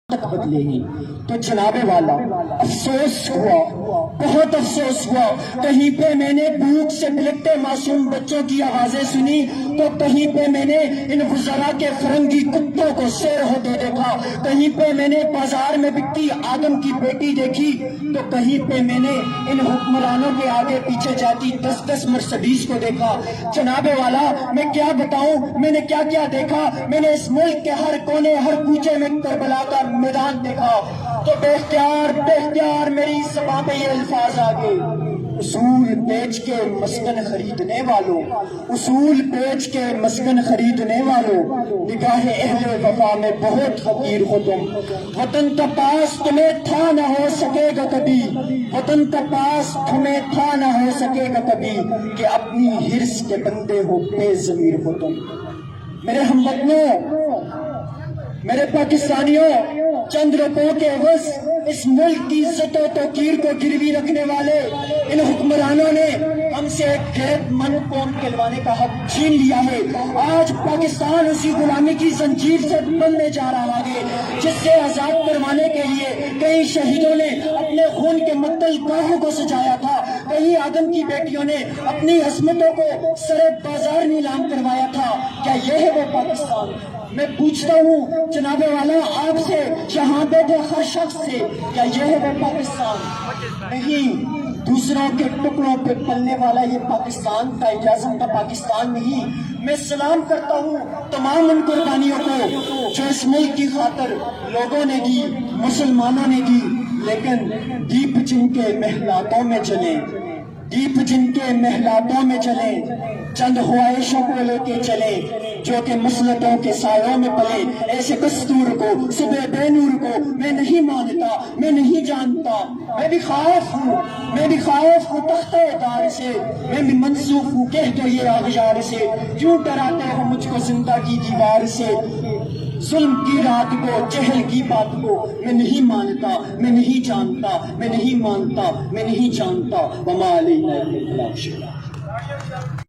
تک بدلے گی۔ تو جناب والا افسوس ہوا، بہت افسوس ہوا، کہیں پہ میں نے بھوک سے بلکتے معصوم بچوں کی آوازیں سنی تو کہیں پہ میں نے ان وزراء کے فرنگی کتوں کو سیر ہوتے دیکھا، کہیں پہ میں نے بازار میں بکتی آدم کی بیٹی دیکھی تو کہیں پہ میں نے ان حکمرانوں کے آگے پیچھے جاتی 10 مرسڈیز کو دیکھا۔ جناب والا میں کیا بتاؤں میں نے کیا کیا دیکھا، میں نے اس ملک کے ہر کونے ہر کوچے میں کربلا کا میدان دیکھا تو بے اختیار میری زبان پہ یہ الفاظ آ گئے، اصول بیچ کے مسکن خریدنے والوں، اصول بیچ کے مسکن خریدنے والوں، نگاہ اہل وفا میں بہت فقیر ہو تم، وطن کا پاس تمہیں تھا نہ ہو سکے گا کبھی، وطن کا پاس تمہیں تھا نہ ہو سکے گا کبھی، کہ اپنی ہرس کے بندے ہو بے ضمیر ہو تم۔ میرے ہم وطنوں، میرے پاکستانیوں، چند روپوں کے عوض اس ملک کی عزت و توقیر کو گروی رکھنے والے ان حکمرانوں نے ہم سے ایک غیرت مند قوم کہلوانے کا حق چھین لیا ہے۔ آج پاکستان اسی غلامی کی زنجیر سے بننے جا رہا ہے جس سے آزاد کروانے کے لیے کئی شہیدوں نے اپنے خون کے مقتل گاہوں کو سجایا تھا، کئی آدم کی بیٹیوں نے اپنی عصمتوں کو سرے بازار نیلام کروایا تھا۔ کیا یہ ہے وہ پاکستان؟ میں پوچھتا ہوں جناب والا آپ سے، یہاں بیٹھے ہر شخص سے، کیا یہ ہے وہ پاکستان؟ نہیں، دوسروں کے ٹکڑوں پہ پلنے والا یہ پاکستان کا اجازت کا پاکستان نہیں۔ میں سلام کرتا ہوں تمام ان قربانیوں کو جو اس ملک کی خاطر لوگوں نے دی، مسلمانوں نے دی، لیکن دیپ جن کے محلاتوں میں جلے، دیپ جن کے محلاتوں میں چلے، چند خواہشوں کو لے کے چلے جو کہ مسلطوں کے سایوں میں پلے، ایسے دستور کو صبح بے نور کو میں نہیں مانتا، میں نہیں جانتا، میں بھی خائف ہوں تختہ دار سے، میں بھی منسوخ ہوں کہہ دو یہ اغیار سے، کیوں ڈراتے ہو مجھ کو زندہ کی دیوار سے؟ ظلم کی رات کو، جہل کی بات کو میں نہیں مانتا، میں نہیں جانتا، میں نہیں مانتا، میں نہیں جانتا، وما علینا الا البلاغ۔